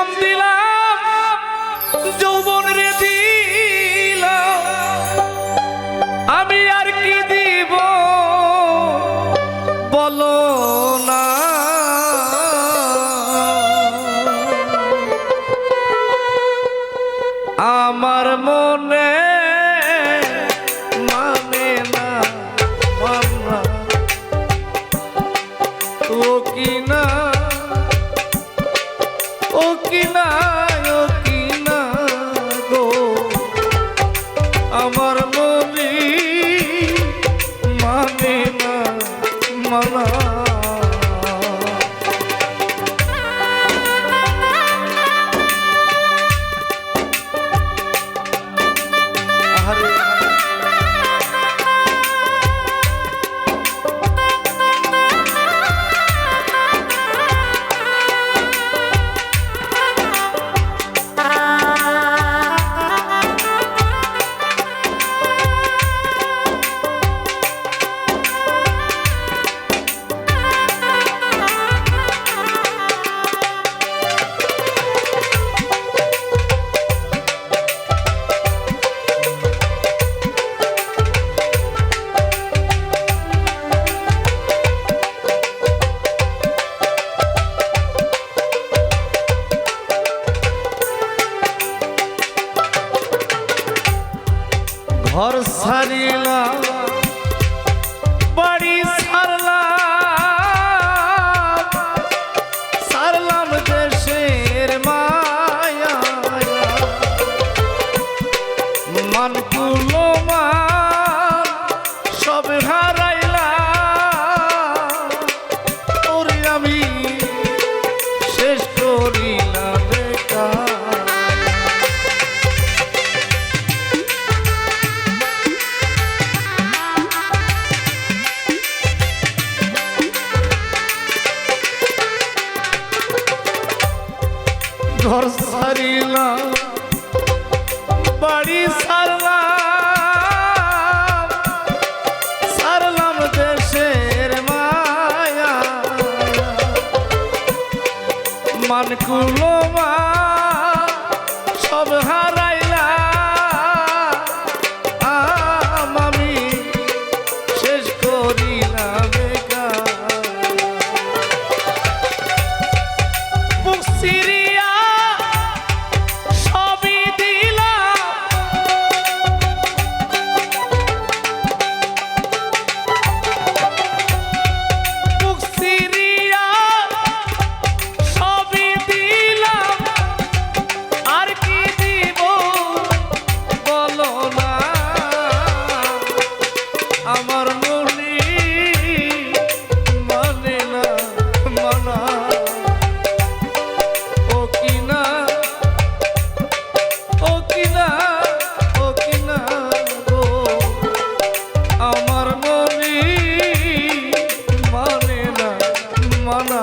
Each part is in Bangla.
জীবন দিলাম, যৌবন রে দিলাম, আমি আর কি দিব বলো না। আমার মনে মানে না মানা, ও কিনা ও কিনা ও কিনা গো, আমার মনে মানে না মানা। ঘর ছাড়িলাম, বাড়ি ছাড়লাম, ছাড়লাম দেশের মায়া, মানকুলো মান সব হারাইলাম, ওরে আমি শেষ করিলাম বেকার। ঘর ছাড়িলাম, বাড়ি ছাড়লাম, ছাড়লাম দেশের মায়া, মানকুলো মান সব হারাইলাম, আমি শেষ করিলাম বেকার। বুক চিরিয়া সবই দিলাম, বুক চিরিয়া সবই দিলাম, আর কি দিব বলো না। আমার মনে মানে না মানা, ও কিনা ও কিনা ও কিনা গো, আমার মনে মানে না মানা।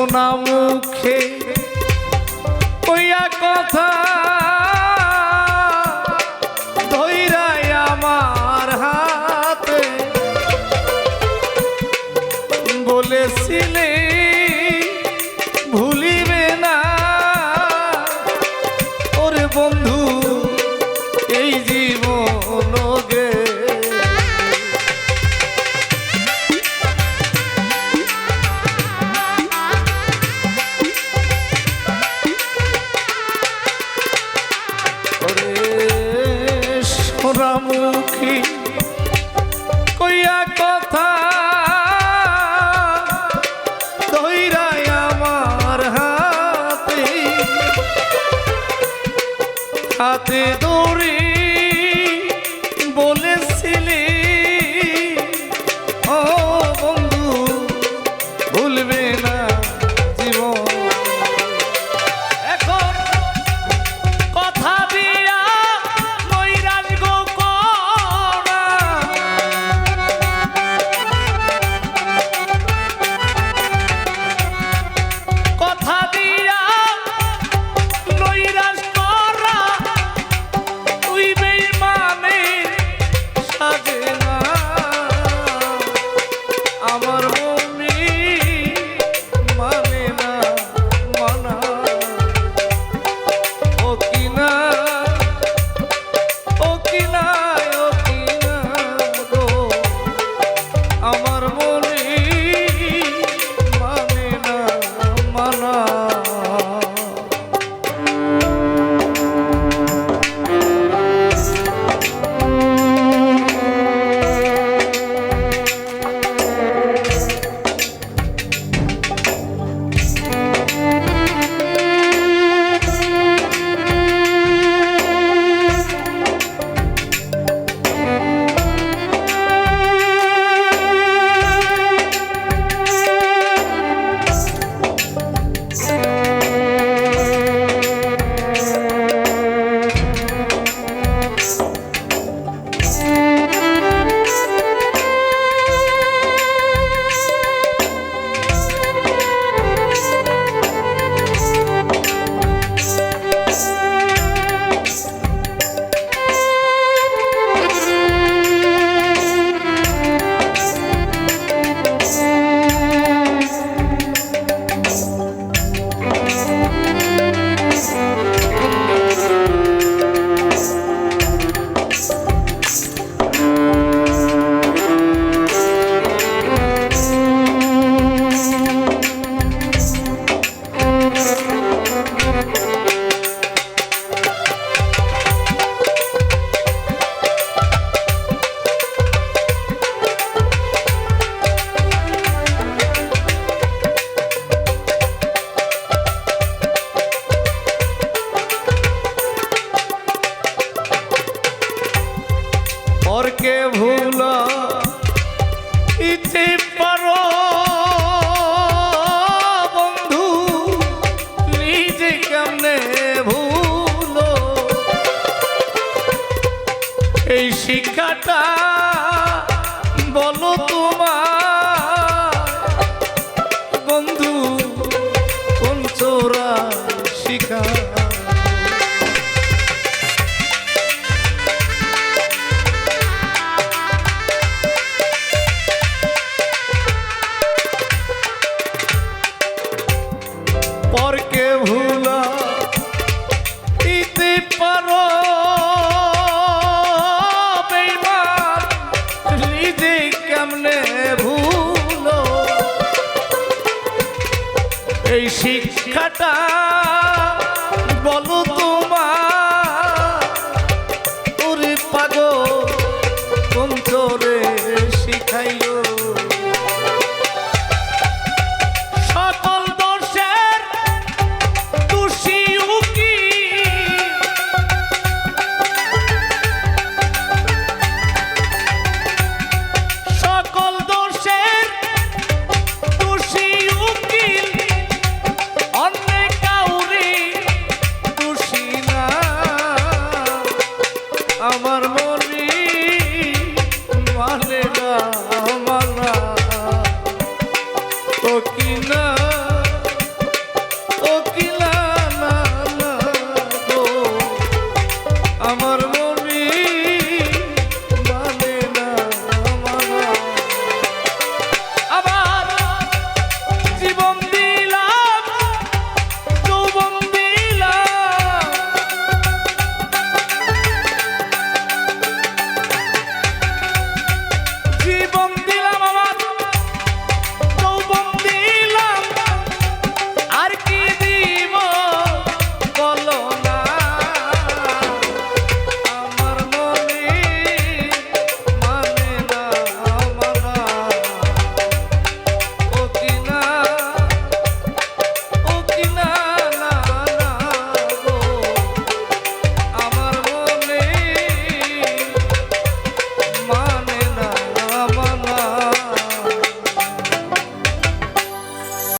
সোনা মুখে কইয়া কথা ধইরাই আমার হাতে বলেছিলে ভুলিবে না ওরে বন্ধু এই জীবন গে মুখী কইয়া কথা ধইরাই আমার হাতে হাতে দড়ি বলেছিলি ও বন্ধু ভুলবে না জীবন এখন কথা দিয়া নৈরাজ গো কথা দিয়া নৈরাজ করা তুই বেঈমানে সাজে না আমার মনে মানে না মানা ও কিনা ও কিনা ও কিনা গো আমার মনে মানে না মানা পরকে ভুলা ইতে পারো বন্ধু নিজে কেমনে ভুলো এই শিক্ষাটা বলো তোমার বন্ধু কোন চোরা শিখা পরকে ভুলা দিতে পারো বেঈমান নিজে কেমনে ভুলো এই শিক্ষাটা বলো তোমার ওরে পাগল কোন তোরে শিখাইলো সকল দোষের দোষী উকি সকল দোষের দোষী উকিল অন্য কাউরে দোষী না আমার